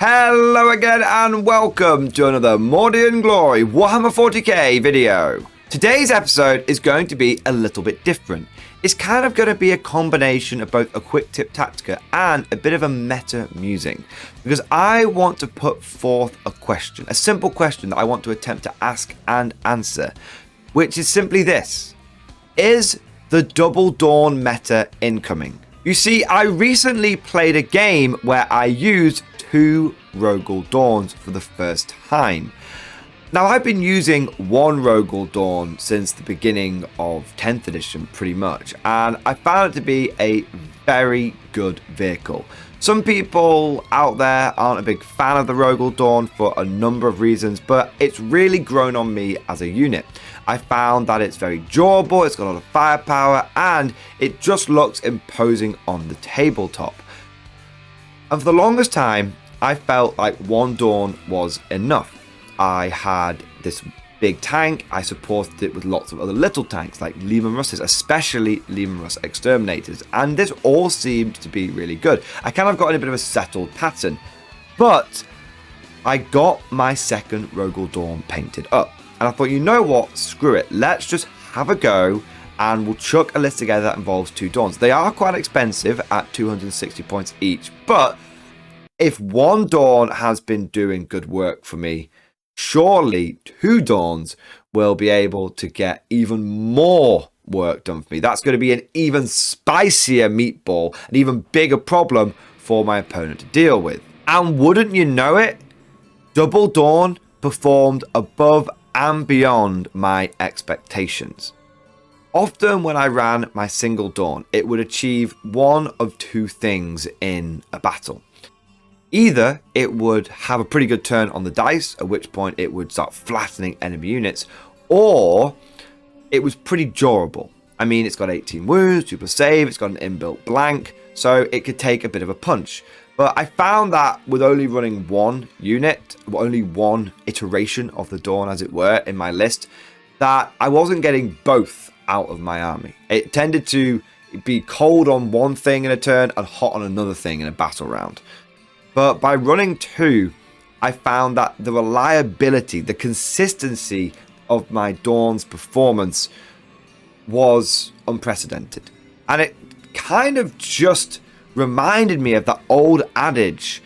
Hello again and welcome to another Mordian Glory Warhammer 40k video. Today's episode is going to be a little bit different. It's kind of going to be a combination of both a quick tip tactica and a bit of a meta musing, because I want to put forth a question, a simple question that I want to attempt to ask and answer, which is simply this: is the Double Dawn meta incoming? You see, I recently played a game where I used 2 Rogal Dorns for the first time. Now, I've been using one Rogal Dorn since the beginning of 10th edition, pretty much, and I found it to be a very good vehicle. Some people out there aren't a big fan of the Rogal Dorn for a number of reasons, but it's really grown on me as a unit. I found that it's very durable, it's got a lot of firepower, and it just looks imposing on the tabletop. And for the longest time, I felt like one Dorn was enough. I had this big tank, I supported it with lots of other little tanks like Leman Russes, especially Leman Russ Exterminators, and this all seemed to be really good. I kind of got in a bit of a settled pattern, but I got my second Rogal Dorn painted up. And I thought, you know what, screw it, let's just have a go and we'll chuck a list together that involves 2 Dorns. They are quite expensive at 260 points each, but if one Dorn has been doing good work for me, surely 2 Dorns will be able to get even more work done for me. That's going to be an even spicier meatball, an even bigger problem for my opponent to deal with. And wouldn't you know it, Double Dawn performed above and beyond my expectations. Often when I ran my single Dawn, it would achieve one of 2 things in a battle. Either it would have a pretty good turn on the dice, at which point it would start flattening enemy units, or it was pretty durable. I mean, it's got 18 wounds, 2+ save, it's got an inbuilt blank, so it could take a bit of a punch. But I found that with only running one unit, only one iteration of the Dawn as it were in my list, that I wasn't getting both out of my army. It tended to be cold on one thing in a turn and hot on another thing in a battle round. But by running 2, I found that the reliability, the consistency of my Dawn's performance was unprecedented. And it kind of just reminded me of that old adage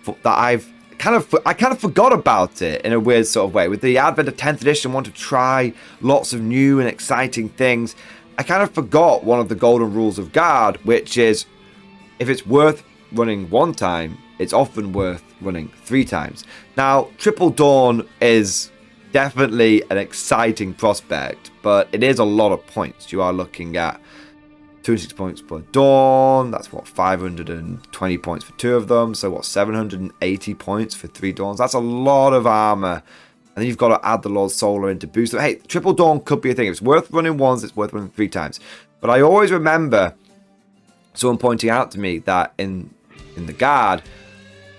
that I kind of forgot about it in a weird sort of way. With the advent of 10th edition, I want to try lots of new and exciting things. I kind of forgot one of the golden rules of Guard, which is if it's worth running 1 time, it's often worth running 3 times. Now, Triple Dawn is definitely an exciting prospect, but it is a lot of points. You are looking at 260 points per Dawn, that's what, 520 points for 2 of them, so what, 780 points for 3 Dawns. That's a lot of armor, and then you've got to add the Lord Solar in to boost them. Hey, Triple Dawn could be a thing. If it's worth running once, it's worth running 3 times. But I always remember someone pointing out to me that in the Guard,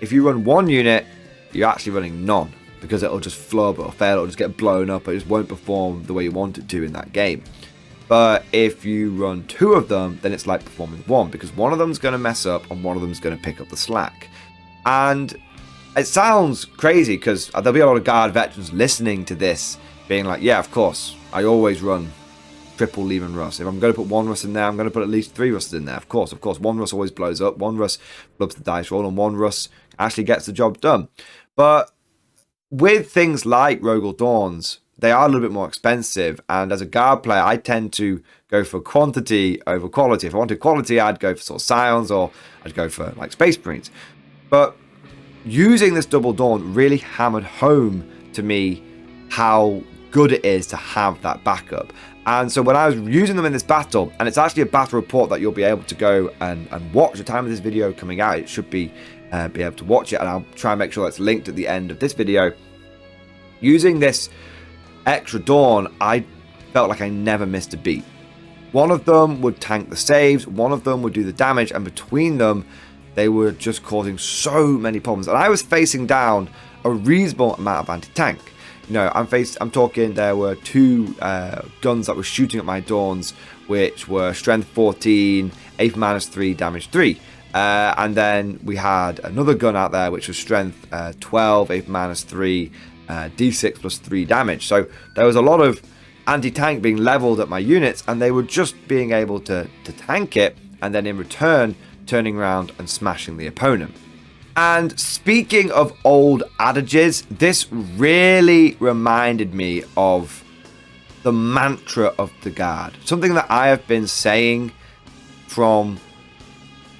if you run 1 unit, you're actually running none, because it'll just flub or fail, it'll just get blown up, it just won't perform the way you want it to in that game. But if you run 2 of them, then it's like performing 1, because one of them's going to mess up and one of them's going to pick up the slack. And it sounds crazy, because there'll be a lot of Guard veterans listening to this being like, yeah, of course, I always run triple Leman Russ. If I'm going to put 1 Russ in there, I'm going to put at least 3 Russes in there. Of course, 1 Russ always blows up, 1 Russ flubs the dice roll, and 1 Russ actually gets the job done. But with things like Rogal Dorns, they are a little bit more expensive, and as a Guard player, I tend to go for quantity over quality. If I wanted quality, I'd go for sort of Scions, or I'd go for like Space Marines. But using this Double Dawn really hammered home to me how good it is to have that backup. And so when I was using them in this battle, and it's actually a battle report that you'll be able to go and watch at the time of this video coming out, it should be able to watch it, and I'll try and make sure that's linked at the end of this video. Using this extra Dawn, I felt like I never missed a beat. One of them would tank the saves, one of them would do the damage, and between them, they were just causing so many problems. And I was facing down a reasonable amount of anti-tank. You know, I'm talking there were 2 guns that were shooting at my Dawns, which were strength 14, 8 -3, damage 3. And then we had another gun out there, which was strength 12, a -3, d6 plus 3 damage. So there was a lot of anti-tank being leveled at my units, and they were just being able to tank it, and then in return turning around and smashing the opponent. And speaking of old adages, this really reminded me of the mantra of the Guard, something that I have been saying from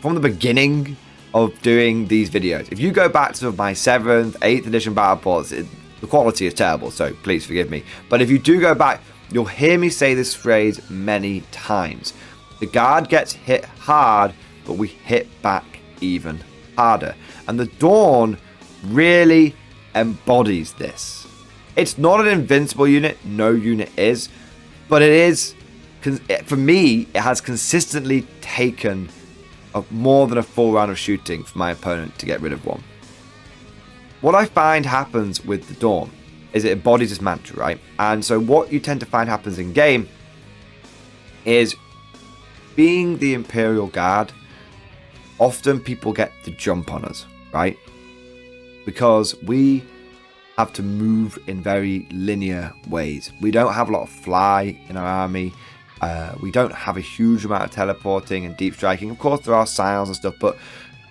the beginning of doing these videos. If you go back to my 7th, 8th edition battle reports, the quality is terrible, so please forgive me. But if you do go back, you'll hear me say this phrase many times. The Guard gets hit hard, but we hit back even harder. And the Dorn really embodies this. It's not an invincible unit, no unit is, but it is, for me, it has consistently taken more than a full round of shooting for my opponent to get rid of one. What I find happens with the Dorn is it embodies this mantra, right? And so what you tend to find happens in game is, being the Imperial Guard, often people get the jump on us, right? Because we have to move in very linear ways. We don't have a lot of fly in our army. We don't have a huge amount of teleporting and deep striking. Of course, there are scions and stuff, but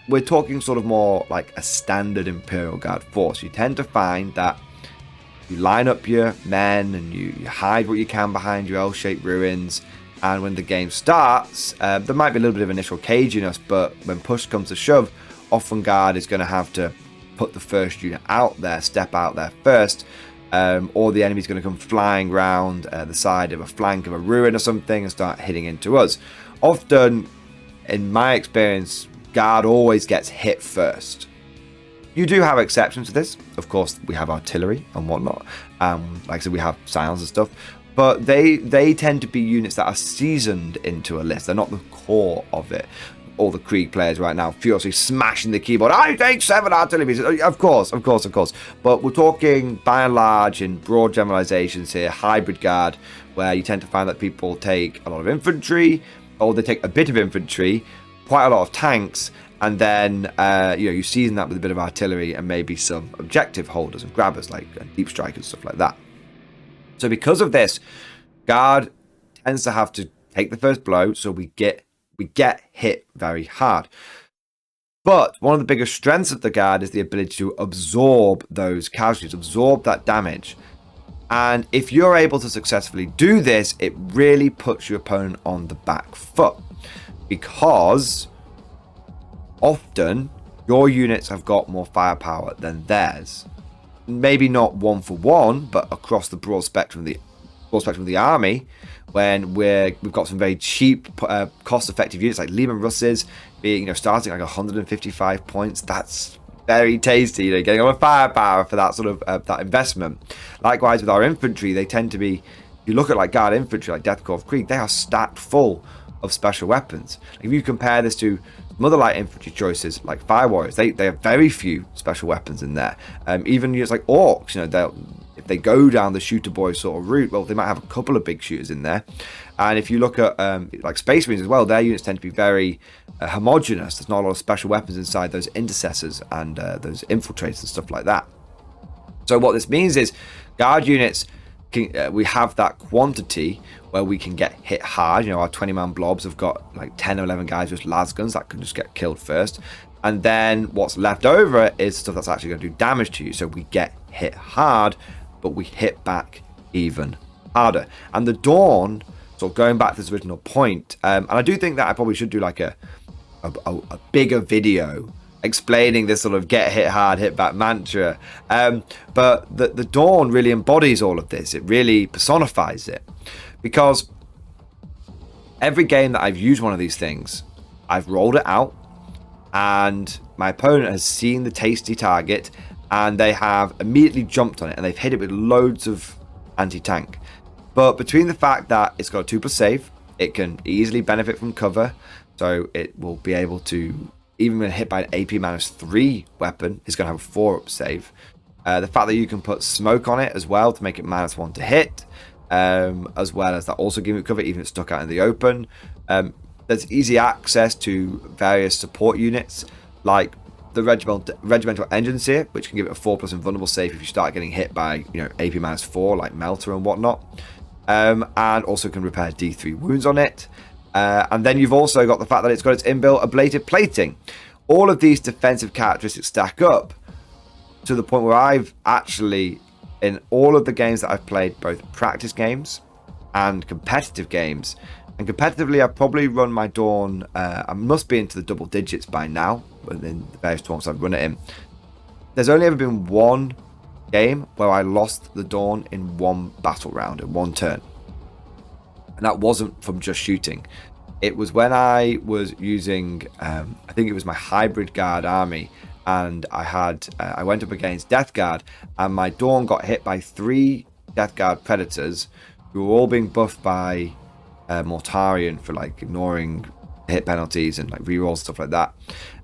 we're talking sort of more like a standard Imperial Guard force. You tend to find that you line up your men and you hide what you can behind your L-shaped ruins. And when the game starts, there might be a little bit of initial caginess, but when push comes to shove, often Guard is going to have to put the first unit out there, step out there first, or the enemy's going to come flying round the side of a flank of a ruin or something and start hitting into us. Often, in my experience, Guard always gets hit first. You do have exceptions to this. Of course, we have artillery and whatnot. Like I said, we have scions and stuff. But they tend to be units that are seasoned into a list. They're not the core of it. All the Krieg players right now furiously smashing the keyboard. I take 7 artillery. Of course. But we're talking, by and large, in broad generalizations here, hybrid Guard, where you tend to find that people take a lot of infantry, or they take a bit of infantry, quite a lot of tanks, and then you season that with a bit of artillery and maybe some objective holders and grabbers, like deep strikers, stuff like that. So because of this, Guard tends to have to take the first blow, so we get hit very hard. But one of the biggest strengths of the Guard is the ability to absorb those casualties, absorb that damage. And if you're able to successfully do this, it really puts your opponent on the back foot, because often your units have got more firepower than theirs. Maybe not one for one, but across the broad spectrum of the army, when we've got some very cheap, cost-effective units like Lehman Russes, being starting like 155 points. That's very tasty, getting all the firepower for that sort of that investment. Likewise with our infantry, they tend to be. If you look at like Guard infantry, like Death Corps of Krieg, they are stacked full of special weapons. If you compare this to some other light infantry choices like Fire Warriors, they have very few special weapons in there. Even units like Orcs, if they go down the shooter boy sort of route, well, they might have a couple of big shooters in there. And if you look at like Space Marines as well, their units tend to be very homogenous. There's not a lot of special weapons inside those intercessors and those infiltrators and stuff like that. So what this means is Guard units, we have that quantity where we can get hit hard. Our 20-man blobs have got like 10 or 11 guys with lasguns that can just get killed first. And then what's left over is stuff that's actually going to do damage to you. So we get hit hard, but we hit back even harder. And the Dorn, sort of going back to this original point, and I do think that I probably should do like a bigger video explaining this sort of get hit hard, hit back mantra. But the Dorn really embodies all of this. It really personifies it. Because every game that I've used one of these things, I've rolled it out, and my opponent has seen the tasty target, and they have immediately jumped on it, and they've hit it with loads of anti-tank. But between the fact that it's got a 2+ save, it can easily benefit from cover, so it will be able to, even when hit by an AP -3 weapon, it's going to have a 4+ save. The fact that you can put smoke on it as well to make it -1 to hit, as well as that also giving it cover even if it's stuck out in the open. there's easy access to various support units, like the regimental engineer, which can give it a 4+ invulnerable save if you start getting hit by, AP -4, like Melter and whatnot. And also can repair D3 wounds on it. And then you've also got the fact that it's got its inbuilt ablative plating. All of these defensive characteristics stack up to the point where I've actually, in all of the games that I've played, both practice games and competitive games, and competitively I've probably run my Dorn, I must be into the double digits by now, in the various tournaments I've run it in. There's only ever been one game where I lost the Dorn in one battle round, in one turn. And that wasn't from just shooting. It was when I was using, I think it was my hybrid guard army, and I went up against Death Guard, and my Dorn got hit by 3 Death Guard predators who were all being buffed by Mortarion for like ignoring hit penalties and like rerolls, stuff like that.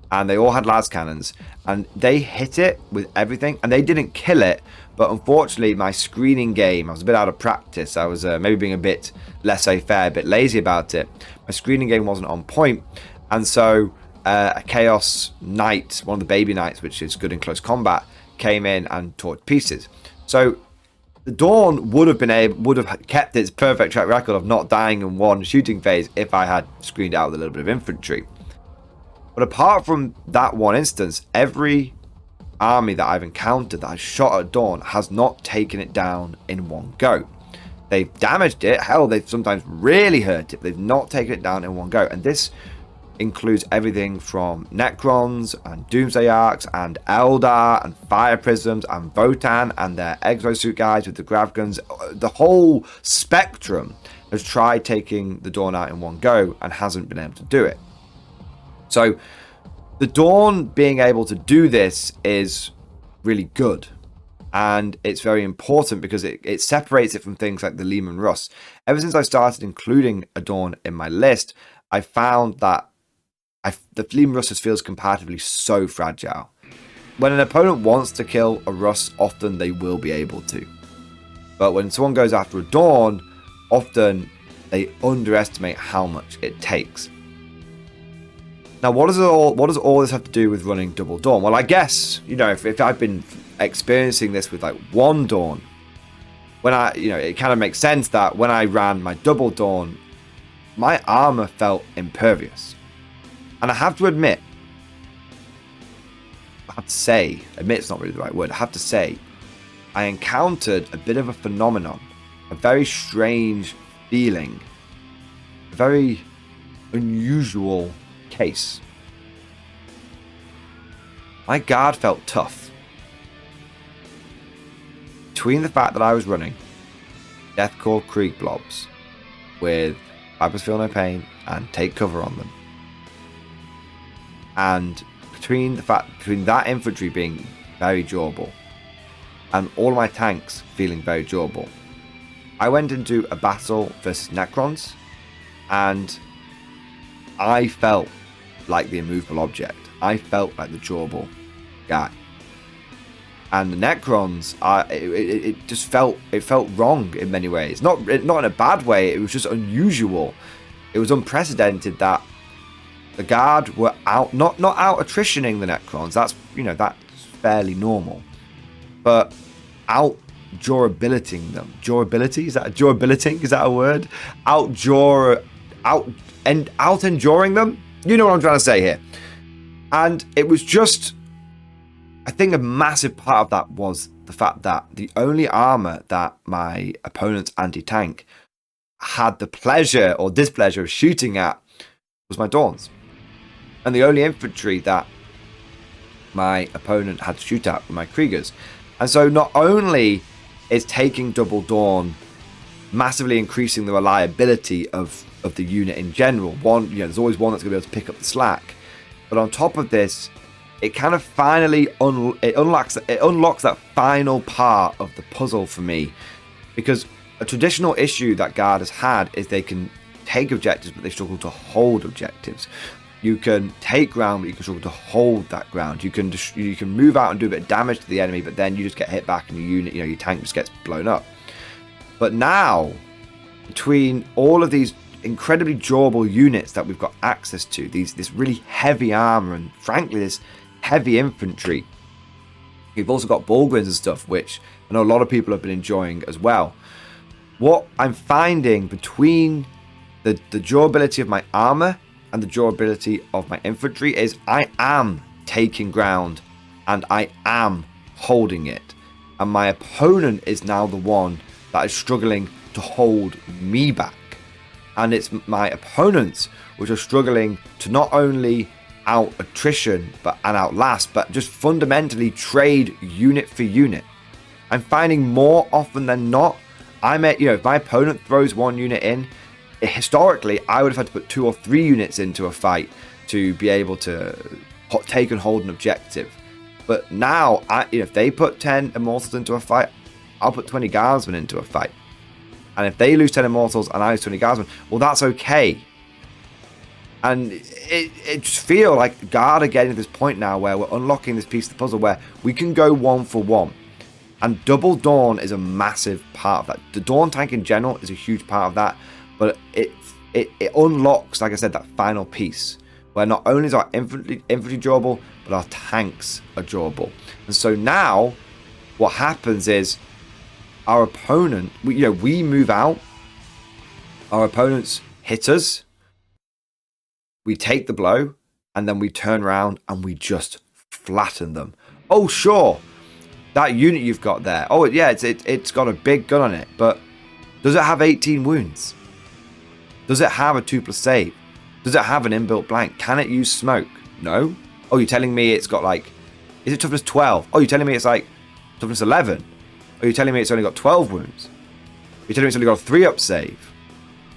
And they all had las cannons, and they hit it with everything, and they didn't kill it. But unfortunately, my screening game, I was a bit out of practice. I was maybe being a bit laissez-faire, a bit lazy about it. My screening game wasn't on point, and so a Chaos Knight, one of the baby knights, which is good in close combat, came in and tore it to pieces. So the Dorn would have kept its perfect track record of not dying in one shooting phase if I had screened out with a little bit of infantry. But apart from that one instance, every army that I've encountered that I've shot at Dorn has not taken it down in one go. They've damaged it. Hell, they've sometimes really hurt it. But they've not taken it down in one go. And this includes everything from Necrons and Doomsday Arcs and Eldar and Fire Prisms and Votann and their exosuit guys with the grav guns. The whole spectrum has tried taking the Dorn out in one go and hasn't been able to do it. So the Dorn being able to do this is really good, and it's very important because it separates it from things like the Leman Russ. Ever since I started including a Dorn in my list, I found that the Leman Russ just feels comparatively so fragile. When an opponent wants to kill a Russ, often they will be able to. But when someone goes after a Dorn, often they underestimate how much it takes. Now, what does all this have to do with running double Dorn? Well, I guess, if I've been experiencing this with like one Dorn, when it kind of makes sense that when I ran my double Dorn, my armor felt impervious. And I have to admit's not really the right word. I have to say, I encountered a bit of a phenomenon, a very strange feeling, a very unusual case. My guard felt tough. Between the fact that I was running Deathcore Krieg blobs with Vipers Feel No Pain and Take Cover on them, and between that infantry being very durable and all of my tanks feeling very durable, I went into a battle versus Necrons, and I felt like the immovable object. I felt like the durable guy. And the Necrons, it felt wrong in many ways. Not in a bad way. It was just unusual. It was unprecedented that the Guard were out, not out attritioning the Necrons. That's fairly normal, but out durabilitying them. Durability, is that a word? Out enduring them. You know what I'm trying to say here. And it was just, I think a massive part of that was the fact that the only armor that my opponent's anti-tank had the pleasure or displeasure of shooting at was my Dorns. And the only infantry that my opponent had to shoot at were my Kriegers. And so not only is taking double Dorn massively increasing the reliability of the unit in general, there's always one that's going to be able to pick up the slack. But on top of this, it kind of finally unlocks that final part of the puzzle for me, because a traditional issue that Guard has had is they can take objectives, but they struggle to hold objectives. You can take ground, but you can struggle to hold that ground. You can move out and do a bit of damage to the enemy, but then you just get hit back and your unit, your tank just gets blown up. But now, between all of these incredibly durable units that we've got access to, this really heavy armor and frankly this heavy infantry. We've also got Bulgarians and stuff, which I know a lot of people have been enjoying as well. What I'm finding between the durability of my armor and the durability of my infantry is I am taking ground and I am holding it. And my opponent is now the one that is struggling to hold me back. And it's my opponents which are struggling to not only out attrition and outlast, but just fundamentally trade unit for unit. I'm finding more often than not, if my opponent throws one unit in, historically I would have had to put 2 or 3 units into a fight to be able to take and hold an objective. But now, if they put 10 Immortals into a fight, I'll put 20 Guardsmen into a fight. And if they lose 10 Immortals and I lose 20 Guardsmen, well, that's okay. And it just feels like Guard are getting to this point now where we're unlocking this piece of the puzzle where we can go 1 for 1. And Double Dorn is a massive part of that. The Dorn tank in general is a huge part of that. But it unlocks, like I said, that final piece where not only is our infantry durable, but our tanks are durable. And so now what happens is our opponent, we move out, our opponents hit us, we take the blow, and then we turn around and we just flatten them. Oh, sure, that unit you've got there, oh yeah, it's got a big gun on it, but does it have 18 wounds? Does it have a 2+ save? Does it have an inbuilt blank? Can it use smoke? No. Oh, you're telling me it's got is it toughness 12? Oh, you're telling me it's toughness 11? Oh, you're telling me it's only got 12 wounds? You're telling me it's only got a 3+ save?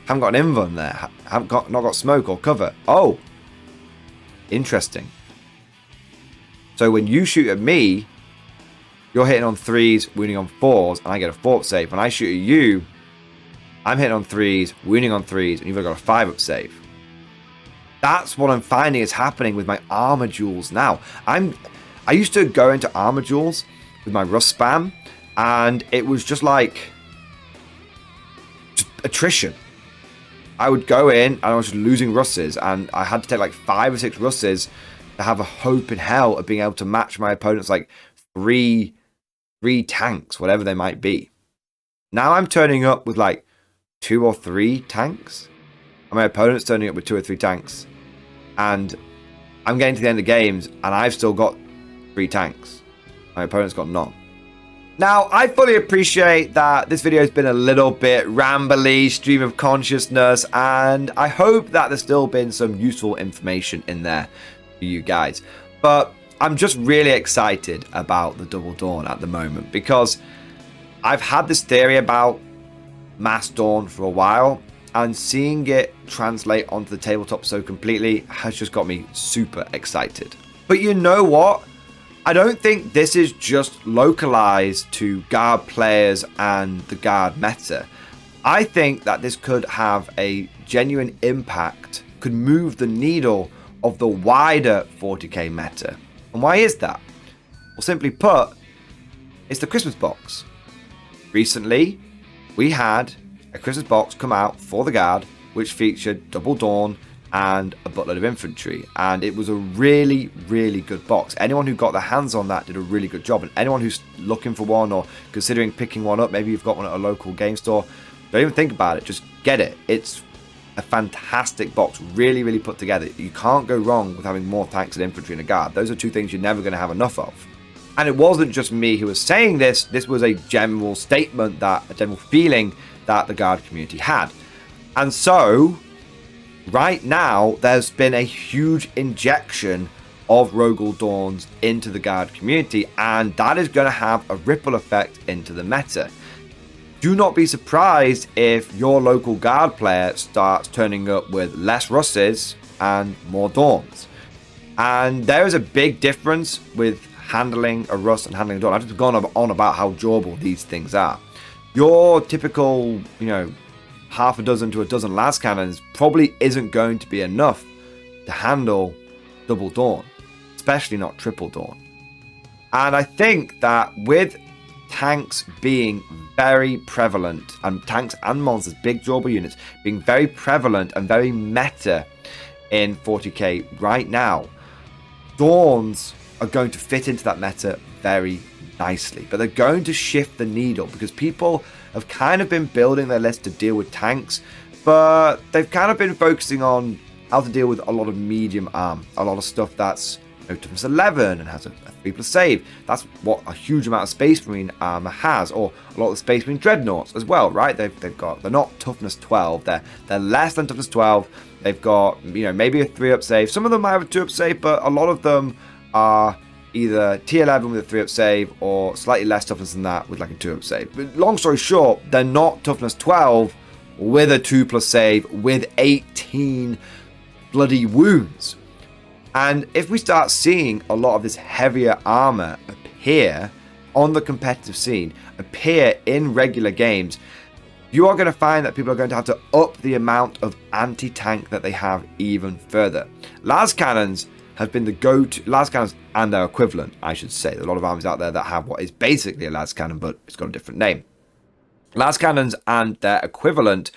Haven't got an invuln there. Not got smoke or cover. Oh, interesting. So when you shoot at me, you're hitting on 3s, wounding on 4s, and I get a 4+ save. When I shoot at you, I'm hitting on 3s, wounding on 3s, and you've got a 5+ save. That's what I'm finding is happening with my armor duels now. I used to go into armor duels with my rust spam, and it was just attrition. I would go in and I was just losing russes, and I had to take 5 or 6 russes to have a hope in hell of being able to match my opponent's 3 tanks, whatever they might be. Now I'm turning up with 2 or 3 tanks, and my opponent's turning up with 2 or 3 tanks, and I'm getting to the end of games and I've still got 3 tanks. My opponent's got none. Now, I fully appreciate that this video has been a little bit rambly, stream of consciousness, and I hope that there's still been some useful information in there for you guys. But I'm just really excited about the Double Dorn at the moment, because I've had this theory about Mass Dorn for a while, and seeing it translate onto the tabletop so completely has just got me super excited. But you know what? I don't think this is just localized to Guard players and the Guard meta. I think that this could have a genuine impact, could move the needle of the wider 40k meta. And why is that? Well, simply put, it's the Christmas box. Recently, we had a Christmas box come out for the Guard, which featured Double Dorn and a buttload of infantry, and it was a really, really good box. Anyone who got their hands on that did a really good job, and anyone who's looking for one or considering picking one up, maybe you've got one at a local game store, don't even think about it, just get it. It's a fantastic box, really, really put together. You can't go wrong with having more tanks and infantry in a Guard. Those are 2 things you're never going to have enough of. And it wasn't just me who was saying this, this was a general statement, a general feeling that the Guard community had. And so right now there's been a huge injection of Rogal Dorns into the Guard community, and that is going to have a ripple effect into the meta. Do not be surprised if your local Guard player starts turning up with less Russes and more Dorns. And there is a big difference with handling a Russ and handling a Dorn. I've just gone on about how durable these things are. Your typical, half a dozen to a dozen las cannons probably isn't going to be enough to handle Double Dorn, especially not Triple Dorn. And I think that with tanks being very prevalent, and tanks and monsters, big drawable units, being very prevalent and very meta in 40k right now, Dorns are going to fit into that meta very nicely. But they're going to shift the needle because people have kind of been building their list to deal with tanks, but they've kind of been focusing on how to deal with a lot of medium arm, a lot of stuff that's toughness 11 and has a 3+ save. That's what a huge amount of Space Marine armor has, or a lot of the Space Marine dreadnoughts as well, right? They're not toughness 12, they're less than toughness 12. They've got maybe a 3+ save. Some of them might have a 2+ save, but a lot of them are either T11 with a 3+ save or slightly less toughness than that with like a 2+ save. But long story short, they're not toughness 12 with a 2+ save with 18 bloody wounds. And if we start seeing a lot of this heavier armor appear on the competitive scene, appear in regular games, you are going to find that people are going to have to up the amount of anti-tank that they have even further. Las cannons have been the go-to, las cannons and their equivalent, I should say. There are a lot of armies out there that have what is basically a las cannon, but it's got a different name. Las cannons and their equivalent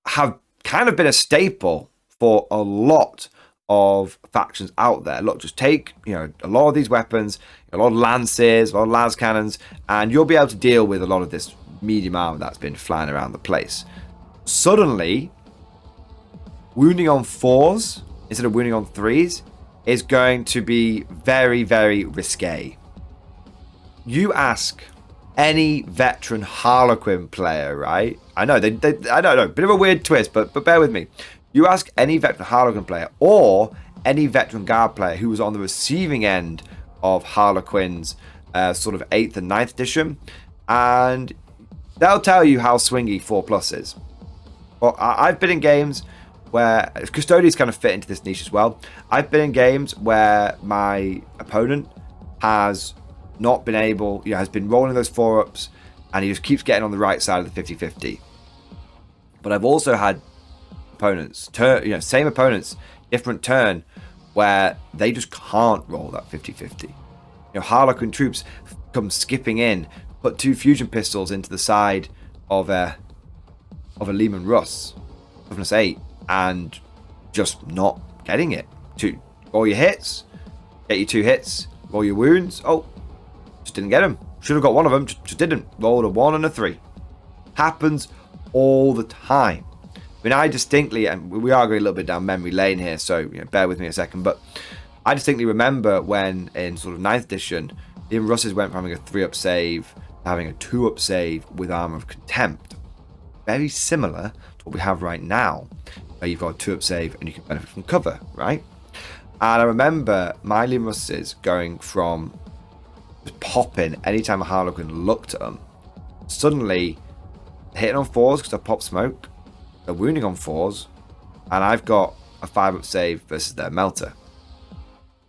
have kind of been a staple for a lot of factions out there. Look, just take a lot of these weapons, a lot of lances, a lot of las cannons, and you'll be able to deal with a lot of this medium armor that's been flying around the place. Suddenly, wounding on 4s instead of wounding on 3s is going to be very, very risque. You ask any veteran Harlequin player, right? I know, I know, bit of a weird twist, but bear with me. You ask any veteran Harlequin player or any veteran Guard player who was on the receiving end of Harlequin's sort of 8th and 9th edition, and they'll tell you how swingy 4+ is. Well, I've been in games where Custodians kind of fit into this niche as well. I've been in games where my opponent has not been able, has been rolling those 4-ups, and he just keeps getting on the right side of the 50-50. But I've also had opponents, same opponents, different turn, where they just can't roll that 50-50. Harlequin troops come skipping in, put 2 fusion pistols into the side of a Lehman Russ, toughness 8, and just not getting it. Roll your hits, get your 2 hits, roll your wounds. Oh, just didn't get them. Should have got one of them, just didn't. Rolled a 1 and a 3. Happens all the time. I mean, I distinctly, and we are going a little bit down memory lane here, so bear with me a second, but I distinctly remember when in sort of 9th edition, the Russes went from having a 3+ save to having a 2+ save with Armour of Contempt. Very similar to what we have right now, where you've got a 2+ save and you can benefit from cover, right? And I remember my Lehman Russes going from just popping anytime a Harlequin looked at them, suddenly hitting on 4s because I pop smoke, they're wounding on 4s, and I've got a 5+ save versus their melter.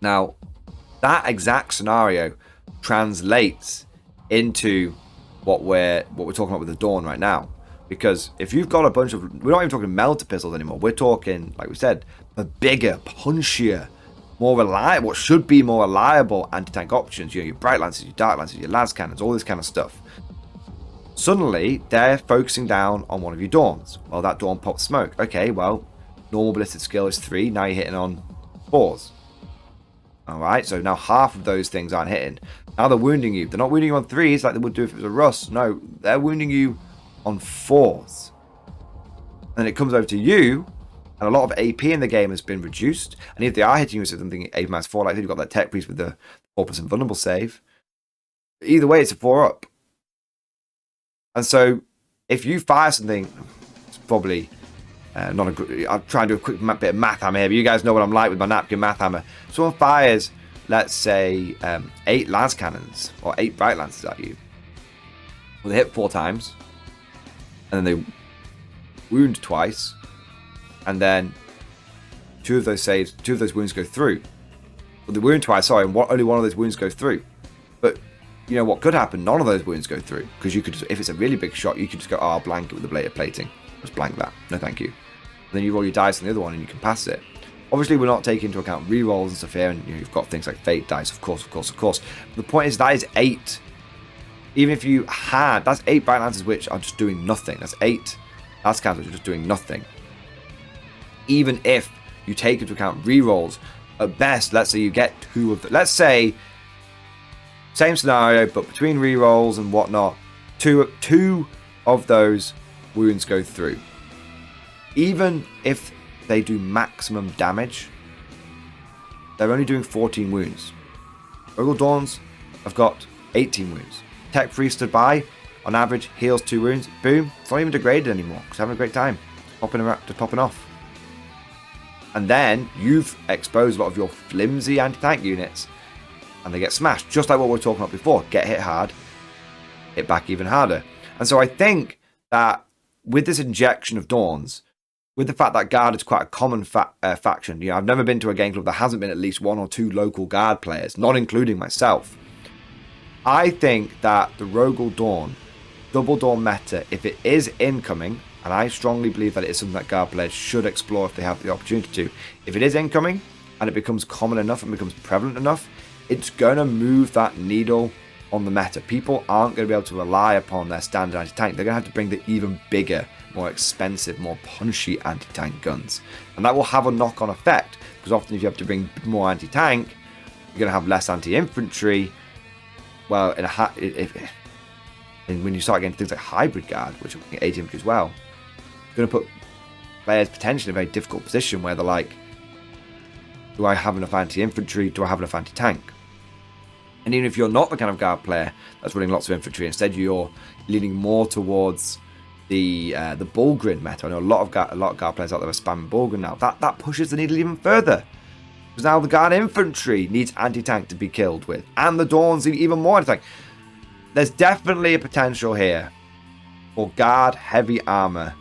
Now, that exact scenario translates into what we're talking about with the Dorn right now. Because if you've got a bunch of, we're not even talking melter pistols anymore. We're talking, like we said, the bigger, punchier, more reliable, what should be more reliable anti-tank options. Your bright lances, your dark lances, your las cannons, all this kind of stuff. Suddenly, they're focusing down on one of your Dorns. Well, that Dorn pops smoke. Okay, well, normal ballistic skill is 3. Now you're hitting on 4s. Alright, so now half of those things aren't hitting. Now they're wounding you. They're not wounding you on 3s like they would do if it was a Russ. No, they're wounding you on 4s. And it comes over to you, and a lot of AP in the game has been reduced. And if they are hitting you with something AP-4, like they've got that tech priest with the 4% vulnerable save, either way, it's a 4-up. And so, if you fire something, it's probably not a good. I'll try and do a quick bit of math hammer here, but you guys know what I'm like with my napkin math hammer. Someone fires, let's say, 8 las cannons or 8 bright lances at you. Well, they hit 4 times, and then they wound twice, and then 2 of those wounds go through. Well, they wound twice, sorry, and only 1 of those wounds goes through. But you know what could happen? None of those wounds go through, because you could just, if it's a really big shot, you could just go, oh, I'll blank it with the blade of plating. Just blank that. No, thank you. And then you roll your dice on the other one, and you can pass it. Obviously, we're not taking into account rerolls and stuff here, and you've got things like fate dice, of course. But the point is that is 8 Even if you had, that's 8 Bright Lancers which are just doing nothing. That's 8 Lascars which are just doing nothing. Even if you take into account rerolls, at best, let's say you get 2 of them. Let's say, same scenario, but between rerolls and whatnot, two of those wounds go through. Even if they do maximum damage, they're only doing 14 wounds. Rogal Dorns have got 18 wounds. Tech Free stood by, on average, heals 2 wounds. Boom, it's not even degraded anymore, because having a great time. Just popping off. And then you've exposed a lot of your flimsy anti-tank units, and they get smashed, just like what we were talking about before. Get hit hard, hit back even harder. And so I think that with this injection of Dorns, with the fact that Guard is quite a common faction, you know, I've never been to a game club that hasn't been at least 1 or 2 local Guard players, not including myself. I think that the Rogal Dorn, Double Dorn meta, if it is incoming, and I strongly believe that it is something that Guard players should explore if they have the opportunity to. If it is incoming, and it becomes common enough and becomes prevalent enough, it's going to move that needle on the meta. People aren't going to be able to rely upon their standard anti-tank. They're going to have to bring the even bigger, more expensive, more punchy anti-tank guns. And that will have a knock-on effect, because often if you have to bring more anti-tank, you're going to have less anti-infantry. Well, when you start getting things like Hybrid Guard, which are 80 infantry as well, going to put players potentially in a very difficult position where they're like, do I have enough anti-infantry? Do I have enough anti-tank? And even if you're not the kind of Guard player that's running lots of infantry, instead you're leaning more towards the Bullgrin meta. I know a lot of Guard players out there are spamming Bullgrin now. That pushes the needle even further. Because now the Guard infantry needs anti-tank to be killed with. And the Dorns need even more anti-tank. There's definitely a potential here for Guard heavy armor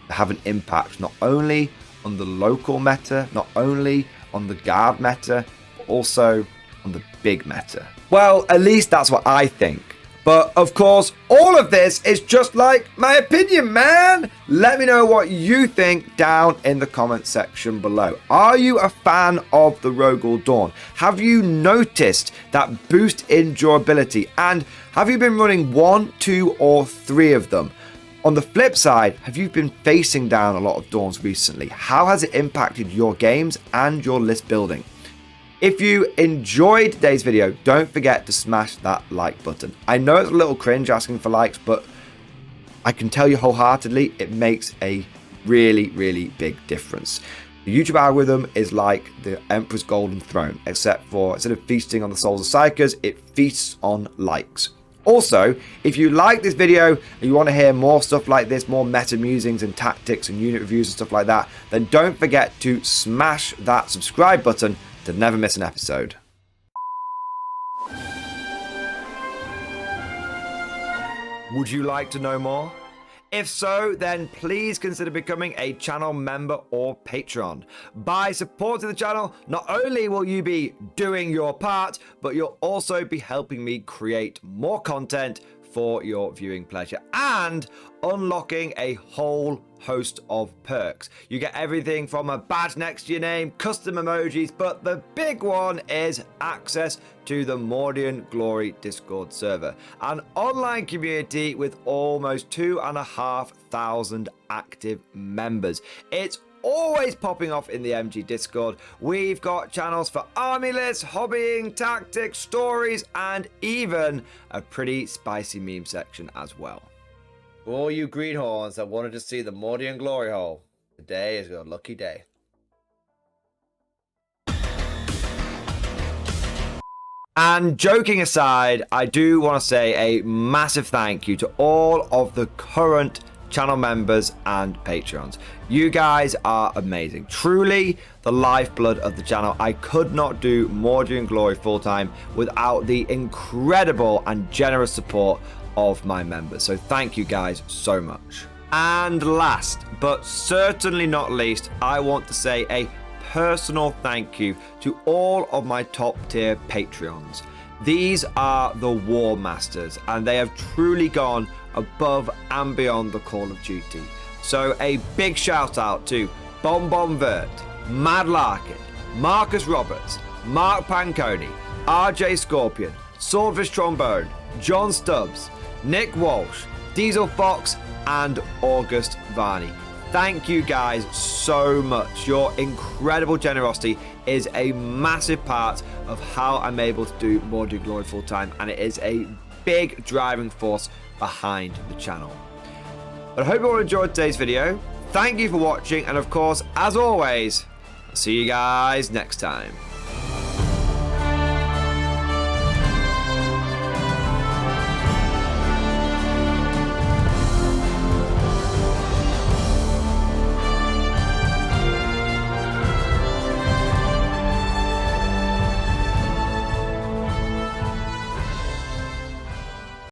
to have an impact not only on the local meta, not only on the Guard meta, but also on the big meta. Well, at least that's what I think. But of course, all of this is just like my opinion, man. Let me know what you think down in the comment section below. Are you a fan of the Rogal Dorn? Have you noticed that boost in durability? And have you been running 1, 2, or 3 of them? On the flip side, have you been facing down a lot of Dorns recently? How has it impacted your games and your list building? If you enjoyed today's video, don't forget to smash that like button. I know it's a little cringe asking for likes, but I can tell you wholeheartedly, it makes a really, really big difference. The YouTube algorithm is like the Emperor's Golden Throne, except for instead of feasting on the souls of psychers, it feasts on likes. Also, if you like this video and you want to hear more stuff like this, more meta musings and tactics and unit reviews and stuff like that, then don't forget to smash that subscribe button to never miss an episode. Would you like to know more? If so, then please consider becoming a channel member or patron. By supporting the channel, not only will you be doing your part, but you'll also be helping me create more content for your viewing pleasure and unlocking a whole host of perks. You get everything from a badge next to your name, custom emojis, but the big one is access to the Mordian Glory Discord server, an online community with almost 2,500 active members. It's always popping off in the MG Discord. We've got channels for army lists, hobbying, tactics, stories, and even a pretty spicy meme section as well. For all you greenhorns that wanted to see the Mordian glory hole, today is your lucky day. And joking aside, I do want to say a massive thank you to all of the current channel members and patrons. You guys are amazing. Truly the lifeblood of the channel. I could not do Mordian Glory full-time without the incredible and generous support of my members. So thank you guys so much. And last but certainly not least, I want to say a personal thank you to all of my top tier Patreons. These are the War Masters, and they have truly gone above and beyond the call of duty. So a big shout out to Bon Vert, Mad Larkin, Marcus Roberts, Mark Panconi, RJ Scorpion, Swordfish Trombone, John Stubbs, Nick Walsh, Diesel Fox, and August Varney. Thank you guys so much. Your incredible generosity is a massive part of how I'm able to do Mordian Glory full time, and it is a big driving force behind the channel. But I hope you all enjoyed today's video. Thank you for watching, and of course, as always, I'll see you guys next time.